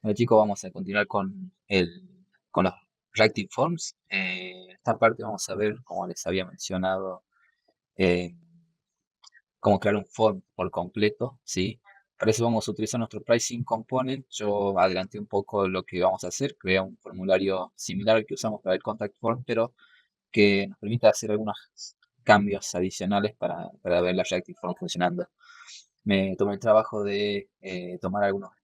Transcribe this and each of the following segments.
Bueno chicos, vamos a continuar con los Reactive Forms. Esta parte vamos a ver, como les había mencionado, eh, cómo crear un form por completo, ¿sí? Para eso vamos a utilizar nuestro Pricing Component. Yo adelanté un poco lo que vamos a hacer, crear un formulario similar al que usamos para el Contact Form, pero que nos permita hacer algunos cambios adicionales para ver la Reactive Form funcionando. Me tomé el trabajo de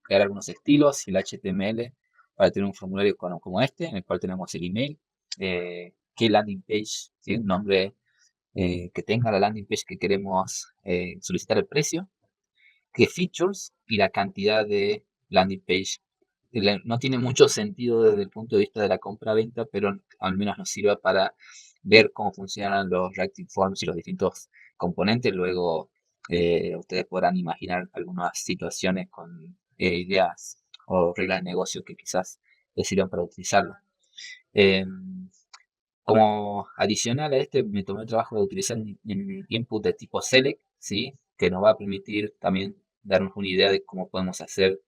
crear algunos estilos y el HTML para tener un formulario como este, en el cual tenemos el email, qué landing page, ¿sí? Un nombre que tenga la landing page que queremos solicitar el precio, qué features y la cantidad de landing page. No tiene mucho sentido desde el punto de vista de la compra-venta, pero al menos nos sirve para ver cómo funcionan los Reactive Forms y los distintos componentes. Luego ustedes podrán imaginar algunas situaciones con ideas o reglas de negocio que quizás les sirvan para utilizarlo. Eh, Como adicional a este, me tomé el trabajo de utilizar un input de tipo select, ¿sí? Que nos va a permitir también darnos una idea de cómo podemos hacer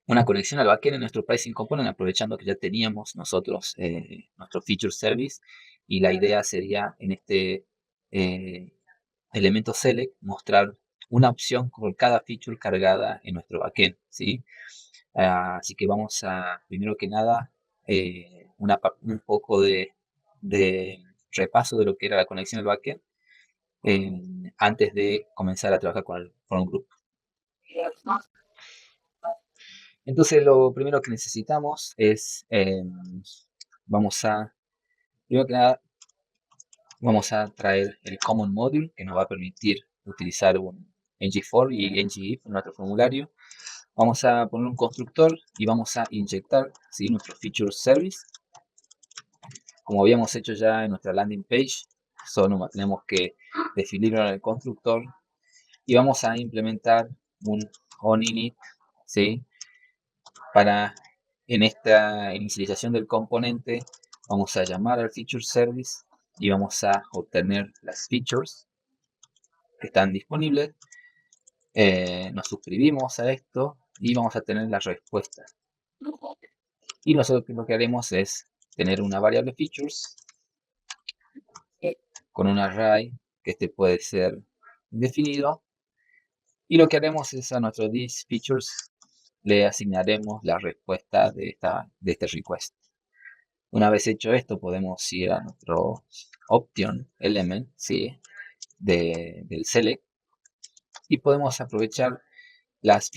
una conexión al backend en nuestro pricing component, aprovechando que ya teníamos nosotros nuestro feature service, y la idea sería en este eh, elemento select mostrar una opción por cada feature cargada en nuestro backend, ¿sí? Así que vamos a, primero que nada, un poco de repaso de lo que era la conexión al backend antes de comenzar a trabajar con el front group. Entonces, lo primero que necesitamos es, vamos a, primero que nada, vamos a traer el Common Module que nos va a permitir utilizar un ng-for y ng-if en nuestro formulario. Vamos a poner un constructor y vamos a inyectar, ¿sí? Nuestro feature service. Como habíamos hecho ya en nuestra landing page, solo tenemos que definirlo en el constructor y vamos a implementar un onInit, ¿sí? Para en esta inicialización del componente vamos a llamar al feature service y vamos a obtener las features que están disponibles. Nos suscribimos a esto y vamos a tener la respuesta. Y nosotros lo que haremos es tener una variable features con un array que este puede ser indefinido. Y lo que haremos es a nuestro this features le asignaremos la respuesta de este request. Una vez hecho esto, podemos ir a nuestro option element, ¿sí? Del select, y podemos aprovechar las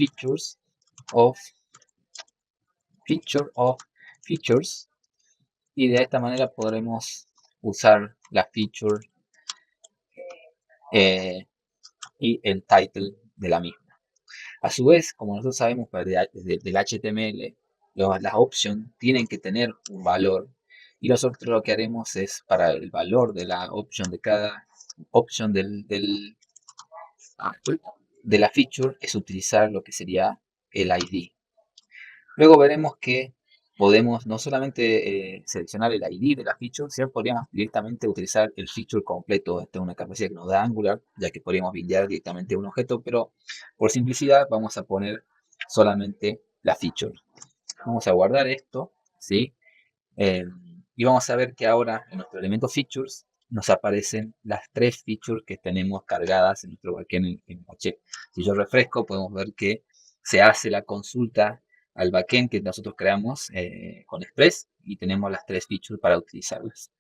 of features, y de esta manera podremos usar la feature eh, y el title de la misma. A su vez, como nosotros sabemos del HTML, las options tienen que tener un valor, y nosotros lo que haremos es, para el valor de la option de cada option de la feature, es utilizar lo que sería el ID. Luego veremos que podemos no solamente seleccionar el ID de la feature, sino podríamos directamente utilizar el feature completo. Esta es una capacidad que nos da Angular, ya que podríamos buildear directamente un objeto, pero por simplicidad vamos a poner solamente la feature. Vamos a guardar esto, ¿sí? Y vamos a ver que ahora en nuestro elemento features nos aparecen las tres features que tenemos cargadas en nuestro backend en Moche. Si yo refresco, podemos ver que se hace la consulta al backend que nosotros creamos con Express, y tenemos las tres features para utilizarlas.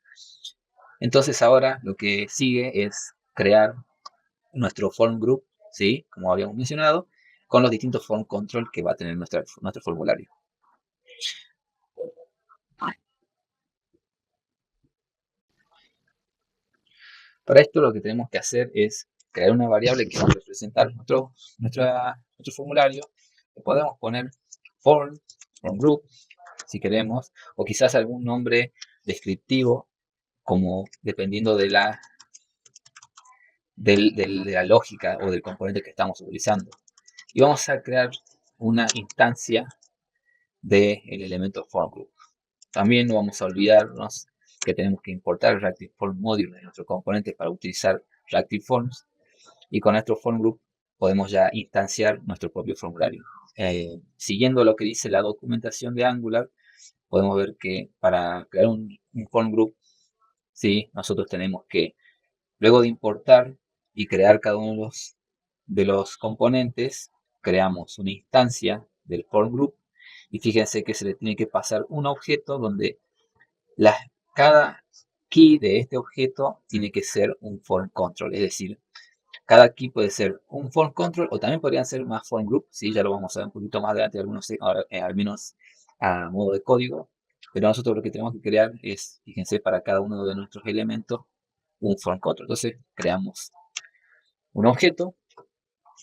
Entonces ahora lo que sigue es crear nuestro form group, ¿sí? Como habíamos mencionado, con los distintos form control que va a tener nuestro formulario. Para esto lo que tenemos que hacer es crear una variable que va a representar nuestro formulario. Le podemos poner form group, si queremos, o quizás algún nombre descriptivo, como dependiendo de la lógica o del componente que estamos utilizando. Y vamos a crear una instancia del elemento form group. También no vamos a olvidarnos que tenemos que importar el Reactive Form Module de nuestro componente para utilizar Reactive Forms, y con nuestro form group podemos ya instanciar nuestro propio formulario. siguiendo lo que dice la documentación de Angular, podemos ver que para crear un form group, ¿sí? Nosotros tenemos que, luego de importar y crear cada uno de los componentes, creamos una instancia del form group y fíjense que se le tiene que pasar un objeto donde cada key de este objeto tiene que ser un form control, es decir, cada key puede ser un form control o también podrían ser más form group, ¿sí? Ya lo vamos a ver un poquito más adelante, algunos, ahora, al menos a modo de código. Pero nosotros lo que tenemos que crear es, fíjense, para cada uno de nuestros elementos, un form control. Entonces, creamos un objeto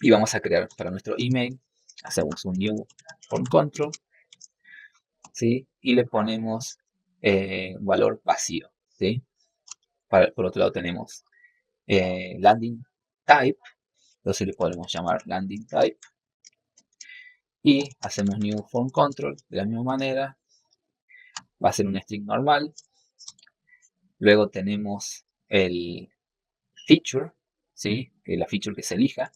y vamos a crear para nuestro email, hacemos un new form control, ¿sí? Y le ponemos un valor vacío, ¿sí? Por otro lado tenemos landing type, entonces le podemos llamar landing type y hacemos new form control de la misma manera, va a ser un string normal. Luego tenemos el feature, ¿sí? Que la feature que se elija.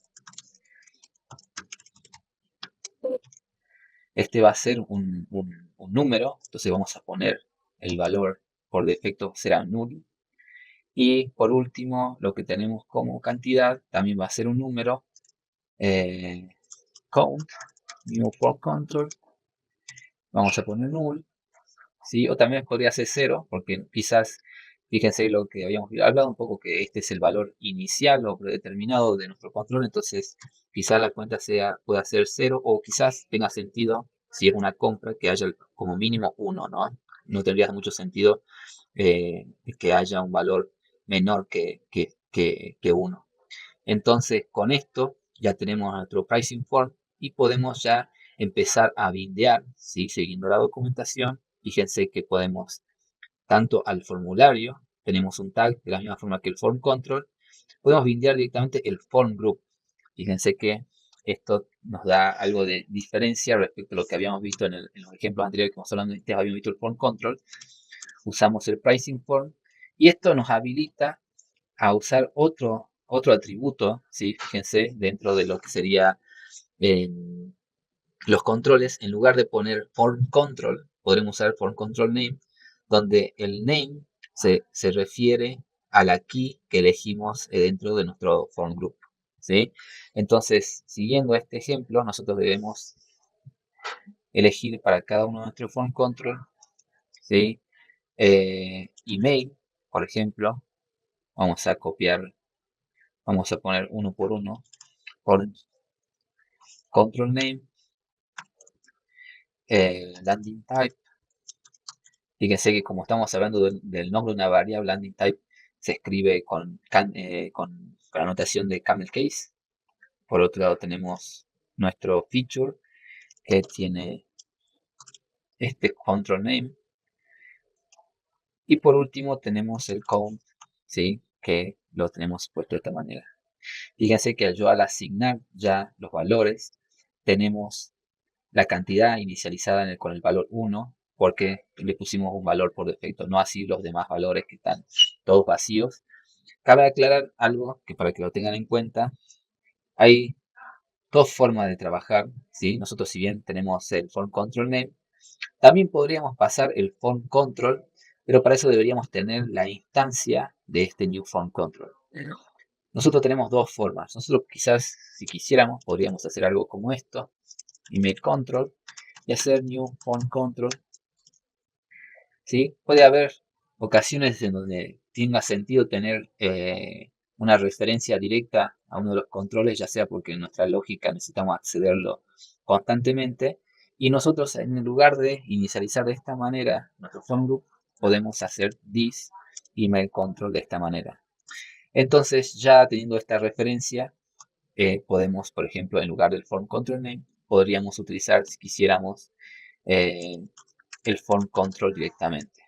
Este va a ser un número, entonces vamos a poner el valor por defecto será null. Y por último, lo que tenemos como cantidad también va a ser un número, count, new form control, vamos a poner null, ¿sí? O también podría ser 0, porque quizás, fíjense lo que habíamos hablado un poco, que este es el valor inicial o predeterminado de nuestro control, entonces quizás la cuenta pueda ser 0 o quizás tenga sentido, si es una compra, que haya como mínimo 1, ¿no? No tendría mucho sentido que haya un valor menor que 1. Entonces, con esto ya tenemos nuestro pricing form y podemos ya empezar a bindear, ¿sí? Siguiendo la documentación. Fíjense que podemos, tanto al formulario, tenemos un tag de la misma forma que el form control, podemos bindear directamente el form group. Fíjense que esto nos da algo de diferencia respecto a lo que habíamos visto en los ejemplos anteriores que solamente habíamos visto el form control. Usamos el pricing form y esto nos habilita a usar otro atributo, ¿sí? Fíjense, dentro de lo que sería eh, los controles, en lugar de poner form control, podremos usar form control name, donde el name se refiere a la key que elegimos dentro de nuestro form group, ¿sí? Entonces, siguiendo este ejemplo, nosotros debemos elegir para cada uno de nuestros form control, ¿sí? Email, por ejemplo, vamos a copiar, vamos a poner uno por uno, por control name, landing type. Fíjense que como estamos hablando del nombre de una variable, landing type se escribe con la notación de camel case. Por otro lado tenemos nuestro feature que tiene este control name. Y por último tenemos el count, ¿sí? Que lo tenemos puesto de esta manera. Fíjense que yo al asignar ya los valores, tenemos la cantidad inicializada con el valor 1, porque le pusimos un valor por defecto, no así los demás valores que están todos vacíos. Cabe aclarar algo que para que lo tengan en cuenta, hay dos formas de trabajar, ¿sí? Nosotros si bien tenemos el form control name, también podríamos pasar el form control, pero para eso deberíamos tener la instancia de este new form control. Nosotros tenemos dos formas. Nosotros quizás, si quisiéramos, podríamos hacer algo como esto, email control, y hacer new form control, ¿sí? Puede haber ocasiones en donde tenga sentido tener una referencia directa a uno de los controles, ya sea porque en nuestra lógica necesitamos accederlo constantemente, y nosotros en lugar de inicializar de esta manera nuestro form group, podemos hacer this email control de esta manera. Entonces, ya teniendo esta referencia, podemos, por ejemplo, en lugar del form control name, podríamos utilizar, si quisiéramos, eh, el form control directamente.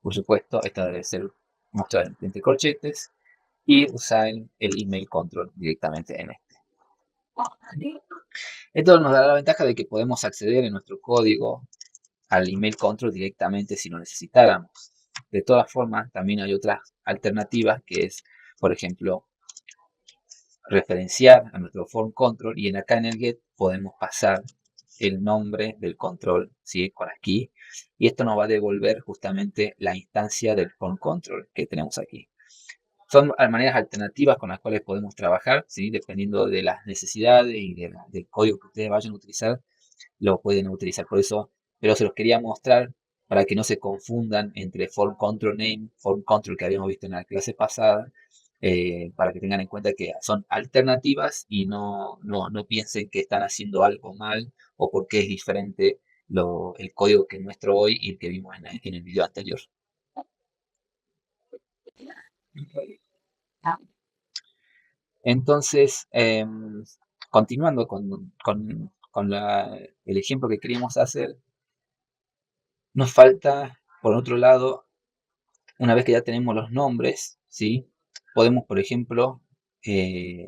Por supuesto, esta debe ser mostrada entre corchetes y usar el email control directamente en este. Esto nos da la ventaja de que podemos acceder en nuestro código al email control directamente si lo necesitáramos. De todas formas, también hay otras alternativas que es, por ejemplo, referenciar a nuestro form control y acá en el get podemos pasar el nombre del control, ¿sí? Con aquí. Y esto nos va a devolver justamente la instancia del form control que tenemos aquí. Son maneras alternativas con las cuales podemos trabajar, ¿sí? Dependiendo de las necesidades y del código que ustedes vayan a utilizar, lo pueden utilizar. Por eso, pero se los quería mostrar para que no se confundan entre form control name, form control que habíamos visto en la clase pasada, para que tengan en cuenta que son alternativas y no piensen que están haciendo algo mal o porque es diferente el código que muestro hoy y el que vimos en el video anterior. Entonces, continuando el ejemplo que queríamos hacer, nos falta, por otro lado, una vez que ya tenemos los nombres, ¿sí? Podemos, por ejemplo,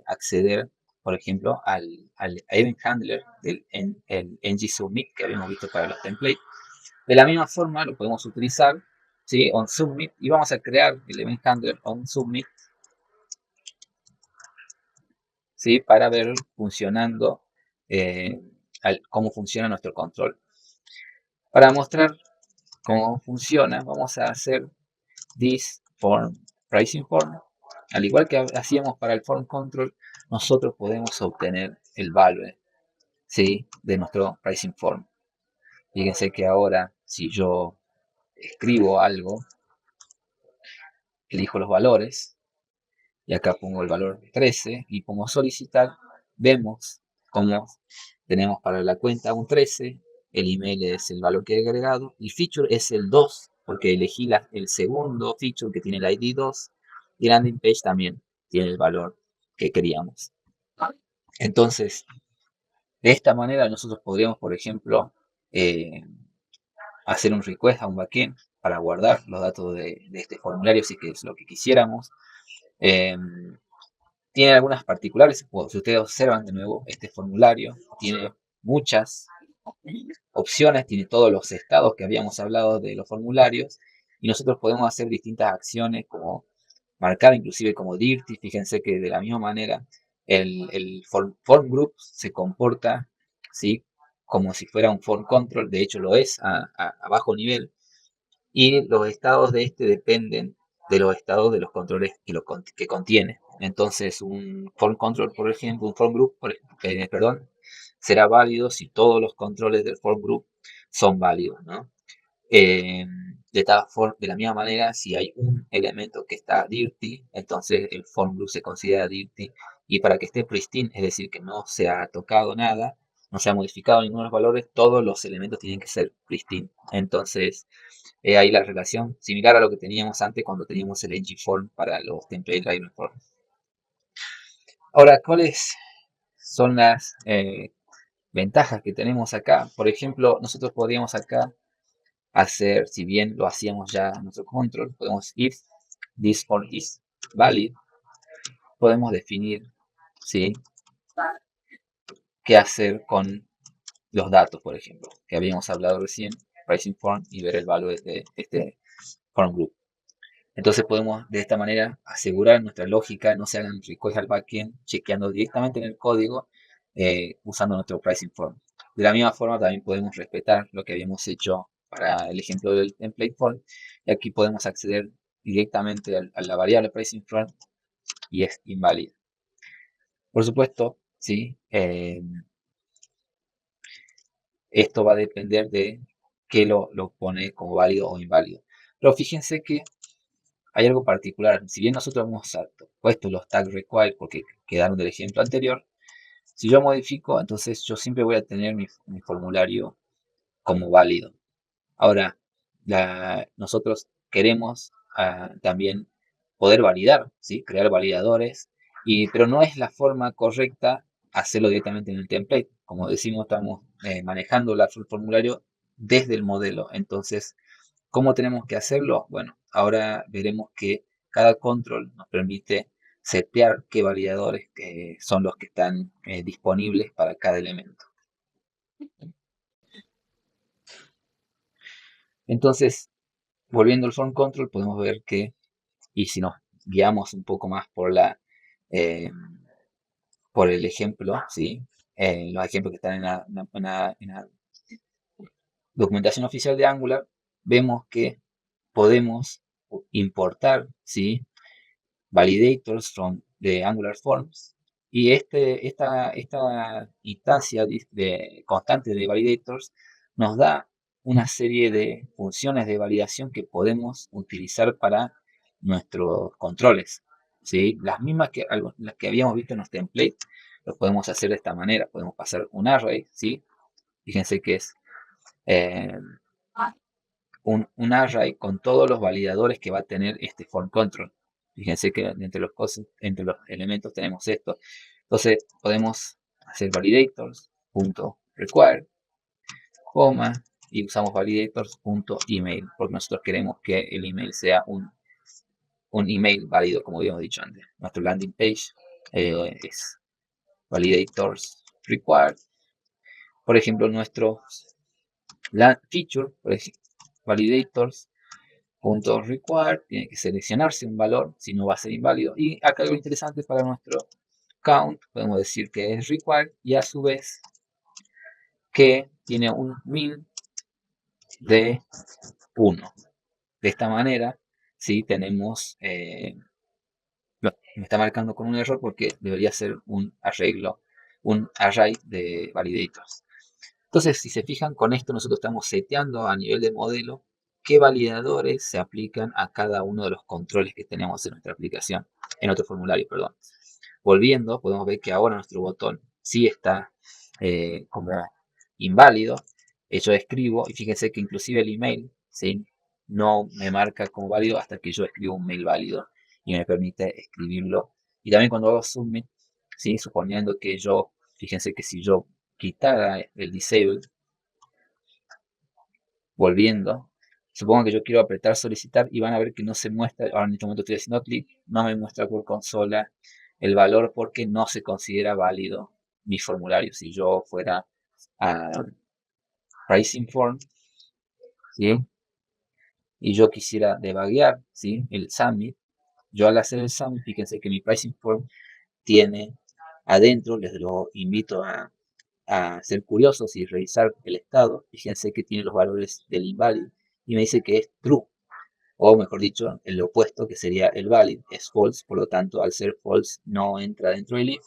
acceder, por ejemplo, al event handler el ng-submit que habíamos visto para los templates. De la misma forma, lo podemos utilizar, ¿sí? On submit, y vamos a crear el event handler on submit, ¿sí? Para ver funcionando, cómo funciona nuestro control. Para mostrar cómo funciona, vamos a hacer this form pricing form. Al igual que hacíamos para el form control, nosotros podemos obtener el value, ¿sí? De nuestro pricing form. Fíjense que ahora, si yo escribo algo, elijo los valores, y acá pongo el valor 13 y pongo solicitar, vemos cómo tenemos para la cuenta un 13, el email es el valor que he agregado, y feature es el 2, porque elegí el segundo feature que tiene el ID 2, y landing page también tiene el valor que queríamos. Entonces, de esta manera nosotros podríamos, por ejemplo, hacer un request a un backend para guardar los datos de este formulario, si que es lo que quisiéramos. Tiene algunas particulares, si ustedes observan de nuevo, este formulario tiene muchas opciones, tiene todos los estados que habíamos hablado de los formularios, y nosotros podemos hacer distintas acciones como marcar inclusive como dirty. Fíjense que de la misma manera el form group se comporta, ¿sí? Como si fuera un form control, de hecho lo es a bajo nivel, y los estados de este dependen de los estados de los controles que contiene. Entonces, un form control, por ejemplo, un form group, perdón, será válido si todos los controles del form group son válidos, ¿no? De la misma manera, si hay un elemento que está dirty, entonces el form group se considera dirty, y para que esté pristine, es decir, que no se ha tocado nada, no se ha modificado ninguno de los valores, todos los elementos tienen que ser pristine. Entonces, ahí la relación similar a lo que teníamos antes cuando teníamos el ng-form para los template driven forms. Ahora, ¿cuáles son las ventajas que tenemos acá? Por ejemplo, nosotros podríamos acá hacer, si bien lo hacíamos ya en nuestro control, podemos if this form is valid, podemos definir, ¿sí?, qué hacer con los datos, por ejemplo, que habíamos hablado recién, pricing form, y ver el valor de este form group. Entonces podemos de esta manera asegurar nuestra lógica, no se hagan requests al backend, chequeando directamente en el código, usando nuestro pricing form. De la misma forma también podemos respetar lo que habíamos hecho para el ejemplo del template form, y aquí podemos acceder directamente a la variable pricing form y es inválida. Por supuesto, ¿sí? Esto va a depender de qué lo pone como válido o inválido. Pero fíjense que hay algo particular. Si bien nosotros hemos puesto los tags required porque quedaron del ejemplo anterior, si yo modifico, entonces yo siempre voy a tener mi formulario como válido. Ahora, nosotros queremos también poder validar, ¿sí? Crear validadores, pero no es la forma correcta hacerlo directamente en el template. Como decimos, estamos manejando el formulario desde el modelo. Entonces, ¿cómo tenemos que hacerlo? Bueno, ahora veremos que cada control nos permite setear qué validadores son los que están disponibles para cada elemento. Entonces, volviendo al form control, podemos ver que, y si nos guiamos un poco más por la por el ejemplo, ¿sí? Los ejemplos que están en la documentación oficial de Angular, vemos que podemos importar, ¿sí? Validators de Angular Forms. Y esta instancia constante de validators nos da una serie de funciones de validación que podemos utilizar para nuestros controles, ¿sí? Las que habíamos visto en los templates, lo podemos hacer de esta manera. Podemos pasar un array, ¿sí? Fíjense que es eh, un array con todos los validadores que va a tener este form control. Fíjense que entre los elementos tenemos esto. Entonces podemos hacer validators.require, coma, y usamos validators.email, porque nosotros queremos que el email sea un email válido, como habíamos dicho antes. Nuestro landing page es validators required. Por ejemplo, nuestro feature, por ejemplo, validators .require, tiene que seleccionarse un valor, si no va a ser inválido. Y acá algo interesante para nuestro count, podemos decir que es required y a su vez que tiene un min de 1. De esta manera, si tenemos, me está marcando con un error porque debería ser un array de validators. Entonces, si se fijan, con esto nosotros estamos seteando a nivel de modelo qué validadores se aplican a cada uno de los controles que tenemos en nuestra aplicación, en nuestro formulario, perdón. Volviendo, podemos ver que ahora nuestro botón sí está como inválido. Yo escribo, y fíjense que inclusive el email, ¿sí? No me marca como válido hasta que yo escribo un mail válido y me permite escribirlo. Y también cuando hago submit, ¿sí? Suponiendo que fíjense que si yo quitara el disable, volviendo, supongo que yo quiero apretar solicitar y van a ver que no se muestra, ahora en este momento estoy haciendo clic, no me muestra por consola el valor porque no se considera válido mi formulario. Si yo fuera a pricing form, ¿sí? Y yo quisiera debuguear, ¿sí? El submit, yo al hacer el submit, fíjense que mi pricing form tiene adentro, les lo invito a ser curiosos y revisar el estado. Fíjense que tiene los valores del invalid y me dice que es true, o mejor dicho, el opuesto que sería el valid es false. Por lo tanto, al ser false no entra dentro del if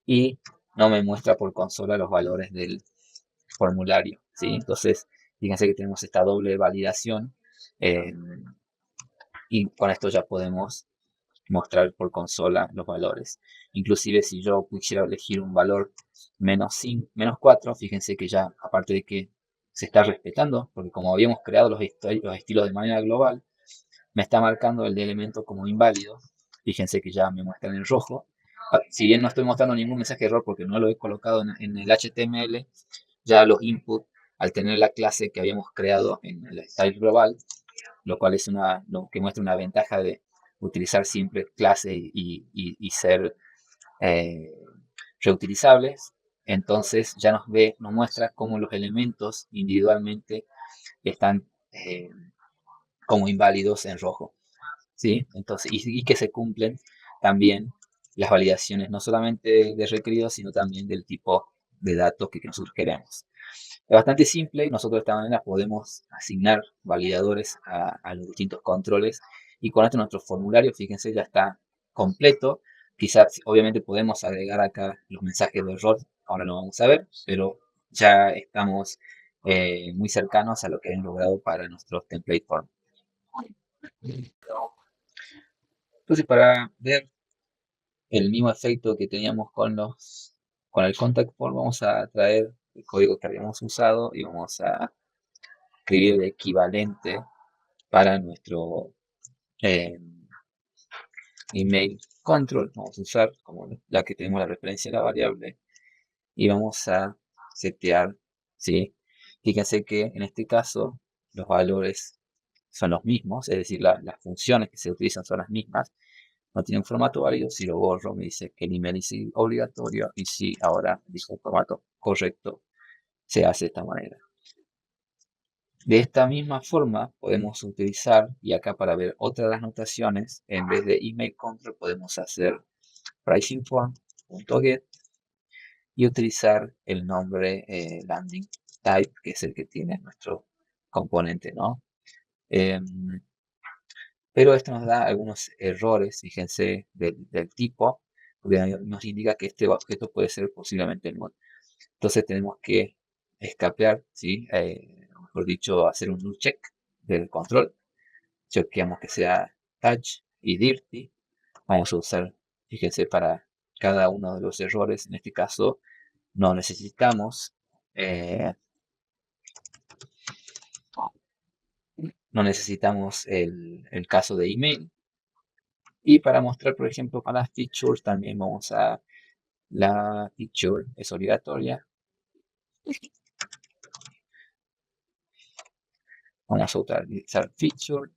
y no me muestra por consola los valores del formulario, ¿sí? Entonces, fíjense que tenemos esta doble validación eh, y con esto ya podemos mostrar por consola los valores. Inclusive si yo quisiera elegir un valor menos 4, fíjense que ya, aparte de que se está respetando, porque como habíamos creado los estilos de manera global, me está marcando el de elemento como inválido. Fíjense que ya me muestran en rojo. Si bien no estoy mostrando ningún mensaje de error porque no lo he colocado en el HTML, ya los inputs, al tener la clase que habíamos creado en el style global, lo cual es lo que muestra una ventaja de utilizar siempre clases y ser eh, reutilizables. Entonces ya nos muestra cómo los elementos individualmente están como inválidos en rojo, ¿sí? Entonces, y que se cumplen también las validaciones no solamente de requeridos, sino también del tipo de datos que nosotros queremos. Es bastante simple, nosotros de esta manera podemos asignar validadores a los distintos controles y con esto nuestro formulario, fíjense, ya está completo. Quizás, obviamente, podemos agregar acá los mensajes de error, ahora lo vamos a ver, pero ya estamos muy cercanos a lo que hemos logrado para nuestros template form. Entonces, para ver el mismo efecto que teníamos con el contact form, vamos a traer el código que habíamos usado y vamos a escribir el equivalente para nuestro eh, email control. Vamos a usar como la que tenemos la referencia a la variable y vamos a setear, ¿sí? Fíjense que en este caso los valores son los mismos, es decir, las funciones que se utilizan son las mismas. No tiene un formato válido. Si lo borro, me dice que el email es obligatorio y si ahora dice un formato correcto, se hace de esta manera. De esta misma forma podemos utilizar, y acá para ver otra de las notaciones, en vez de email control podemos hacer pricing form landing.get y utilizar el nombre landing type, que es el que tiene nuestro componente, ¿no? Em, pero esto nos da algunos errores, fíjense, del tipo, porque nos indica que este objeto puede ser posiblemente null. Entonces tenemos que escapear, ¿sí? O mejor dicho, hacer un null check del control. Chequeamos que sea touch y dirty. Vamos a usar, fíjense, para cada uno de los errores. En este caso, no necesitamos, eh, no necesitamos el caso de email. Y para mostrar, por ejemplo, para las features, también vamos a la feature es obligatoria. Vamos a utilizar feature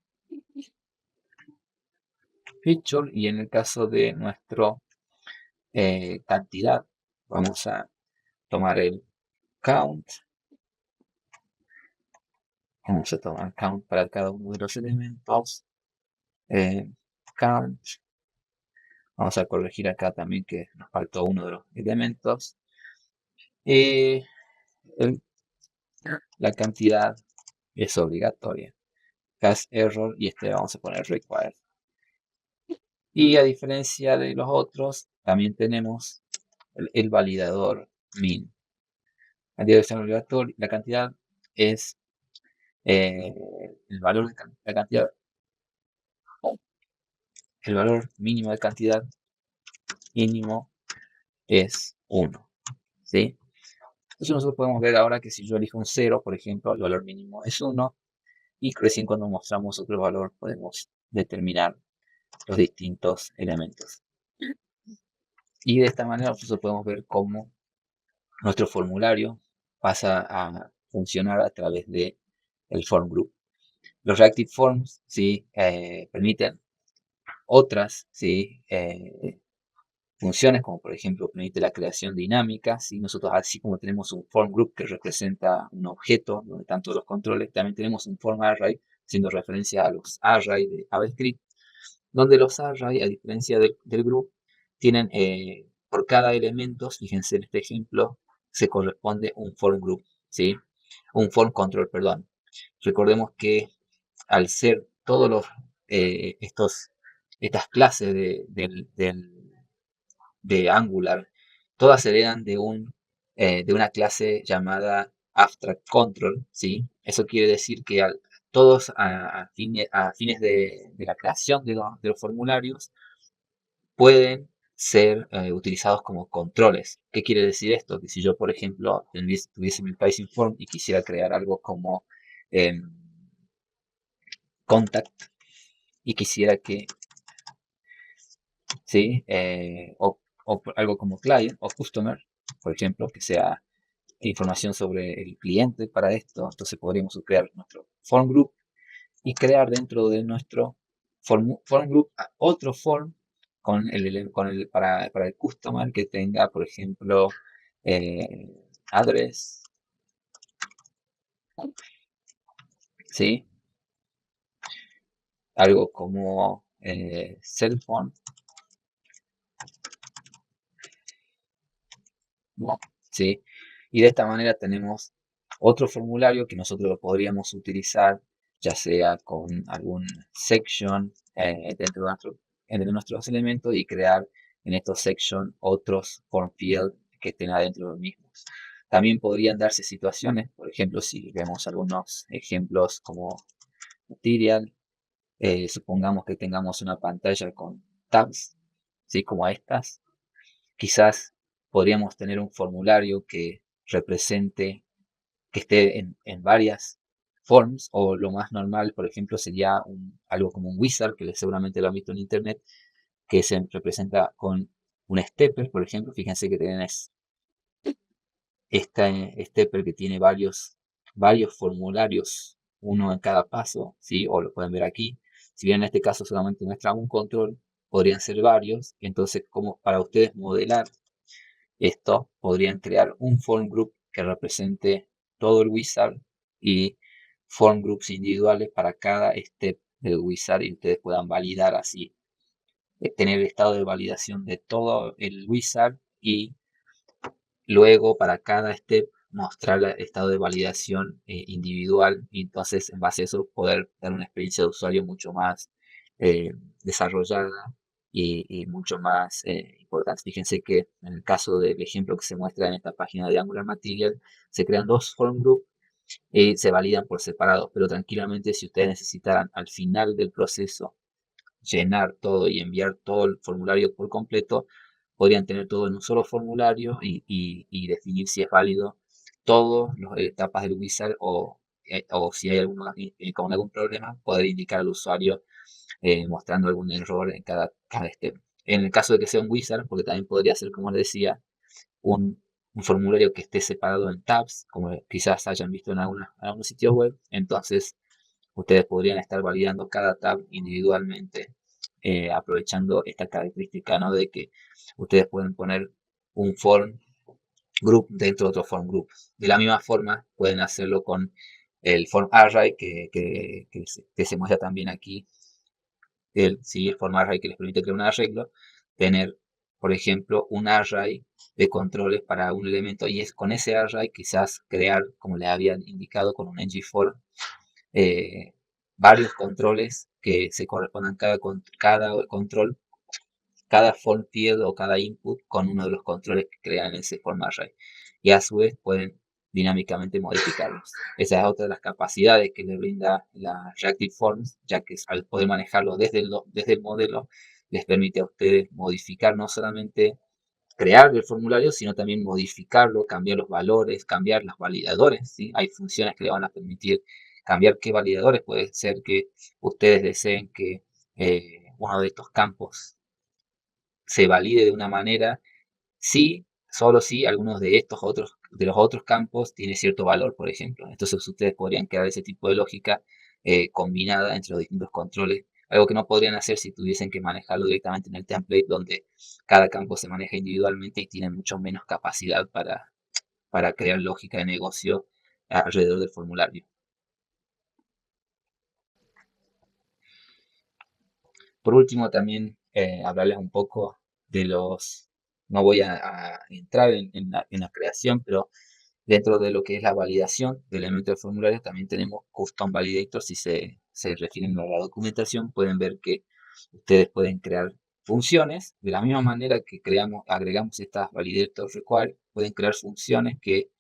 y en el caso de nuestro cantidad, vamos a tomar el count. Vamos a tomar count para cada uno de los elementos. Count. Vamos a corregir acá también que nos faltó uno de los elementos. Y la cantidad es obligatoria. Cast error y este vamos a poner required. Y a diferencia de los otros, también tenemos el validador min. La cantidad es el valor de la cantidad, el valor mínimo de cantidad mínimo es 1. ¿Sí? Entonces nosotros podemos ver ahora que si yo elijo un 0, por ejemplo, el valor mínimo es 1 y recién cuando mostramos otro valor podemos determinar los distintos elementos. Y de esta manera nosotros podemos ver cómo nuestro formulario pasa a funcionar a través de el form group. Los reactive forms ¿sí? Permiten otras ¿sí? Funciones, como por ejemplo permite la creación dinámica. ¿Sí? Nosotros, así como tenemos un form group que representa un objeto donde están todos los controles, también tenemos un form array, haciendo referencia a los array de JavaScript, donde los array, a diferencia del group, tienen por cada elemento, fíjense en este ejemplo, se corresponde un form group, ¿sí? Un form control, perdón. Recordemos que al ser todos los estas clases de Angular, todas heredan de una clase llamada abstract control, ¿sí? Eso quiere decir que todos a fines de la creación de los formularios pueden ser utilizados como controles. ¿Qué quiere decir esto? Que si yo, por ejemplo, tuviese mi Python form y quisiera crear algo como em, contact y quisiera que, ¿sí? O algo como client o customer, por ejemplo, que sea información sobre el cliente para esto. Entonces podríamos crear nuestro form group y crear dentro de nuestro form group otro form para el customer que tenga, por ejemplo, address, ¿sí? Algo como cell phone, ¿sí? Y de esta manera tenemos otro formulario que nosotros lo podríamos utilizar, ya sea con algún section entre nuestros elementos y crear en estos sections otros form field que estén adentro de los mismos. También podrían darse situaciones, por ejemplo, si vemos algunos ejemplos como material, supongamos que tengamos una pantalla con tabs, ¿sí? Como estas. Quizás podríamos tener un formulario que represente, que esté en varias forms, o lo más normal, por ejemplo, sería algo como un wizard, que seguramente lo han visto en internet, que se representa con un stepper, por ejemplo. Fíjense que tenés esta stepper que tiene varios formularios, uno en cada paso, ¿sí? O lo pueden ver aquí. Si bien en este caso solamente muestra un control, podrían ser varios. Entonces, como para ustedes modelar esto, podrían crear un form group que represente todo el wizard y form groups individuales para cada step del wizard y ustedes puedan validar así tener el estado de validación de todo el wizard y luego para cada step mostrar el estado de validación individual y entonces en base a eso poder dar una experiencia de usuario mucho más eh, desarrollada y mucho más importante. Fíjense que en el caso del ejemplo que se muestra en esta página de Angular Material, se crean dos form groups y se validan por separado, pero tranquilamente si ustedes necesitaran al final del proceso llenar todo y enviar todo el formulario por completo, podrían tener todo en un solo formulario y definir si es válido todas las etapas del wizard o si hay alguno con algún problema, poder indicar al usuario mostrando algún error en cada step. En el caso de que sea un wizard, porque también podría ser, como les decía, un formulario que esté separado en tabs, como quizás hayan visto en algunos sitios web, entonces ustedes podrían estar validando cada tab individualmente, aprovechando esta característica, ¿no? De que ustedes pueden poner un form group dentro de otro form group. De la misma forma, pueden hacerlo con el form array que se muestra también aquí, el form array que les permite crear un arreglo, tener, por ejemplo, un array de controles para un elemento y es con ese array quizás crear, como les habían indicado con un ngFor, eh, varios controles que se correspondan cada control, cada form field o cada input con uno de los controles que crean ese form array. Y a su vez pueden dinámicamente modificarlos. Esa es otra de las capacidades que le brinda la Reactive Forms, ya que al poder manejarlo desde el modelo, les permite a ustedes modificar no solamente crear el formulario, sino también modificarlo, cambiar los valores, cambiar los validadores, ¿sí? Hay funciones que le van a permitir cambiar qué validadores. Puede ser que ustedes deseen que uno de estos campos se valide de una manera, si, solo si algunos de los otros campos tiene cierto valor, por ejemplo. Entonces ustedes podrían crear ese tipo de lógica combinada entre los distintos controles, algo que no podrían hacer si tuviesen que manejarlo directamente en el template, donde cada campo se maneja individualmente y tienen mucho menos capacidad para crear lógica de negocio alrededor del formulario. Por último, también hablarles un poco de no voy a entrar en la creación, pero dentro de lo que es la validación del elemento del formulario, también tenemos custom validators. Si se refieren a la documentación, pueden ver que ustedes pueden crear funciones. De la misma manera que agregamos estas validators require, pueden crear funciones que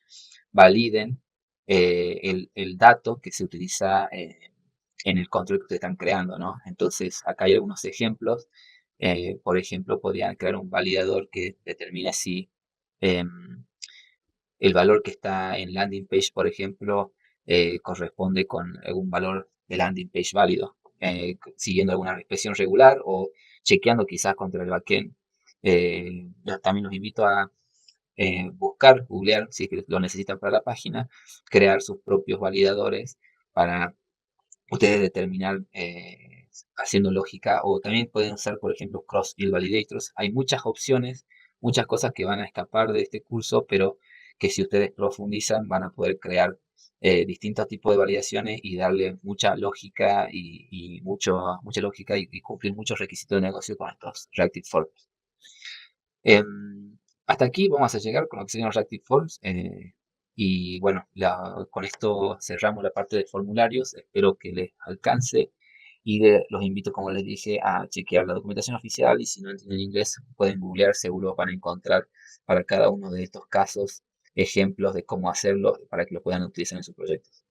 validen el dato que se utiliza en el control que ustedes están creando, ¿no? Entonces, acá hay algunos ejemplos. Por ejemplo, podrían crear un validador que determine si em, el valor que está en landing page, por ejemplo, corresponde con algún valor de landing page válido, siguiendo alguna expresión regular o chequeando quizás contra el backend. Yo también los invito a buscar, googlear, si es que lo necesitan para la página, crear sus propios validadores para ustedes determinar haciendo lógica, o también pueden usar, por ejemplo, cross-field validators. Hay muchas opciones, muchas cosas que van a escapar de este curso, pero que si ustedes profundizan van a poder crear distintos tipos de validaciones y darle mucha lógica mucha lógica y cumplir muchos requisitos de negocio con estos Reactive Forms. Hasta aquí vamos a llegar con lo que serían los Reactive Forms. Y bueno, con esto cerramos la parte de formularios. Espero que les alcance y los invito, como les dije, a chequear la documentación oficial y si no entienden inglés pueden googlear, seguro van a encontrar para cada uno de estos casos ejemplos de cómo hacerlo para que lo puedan utilizar en sus proyectos.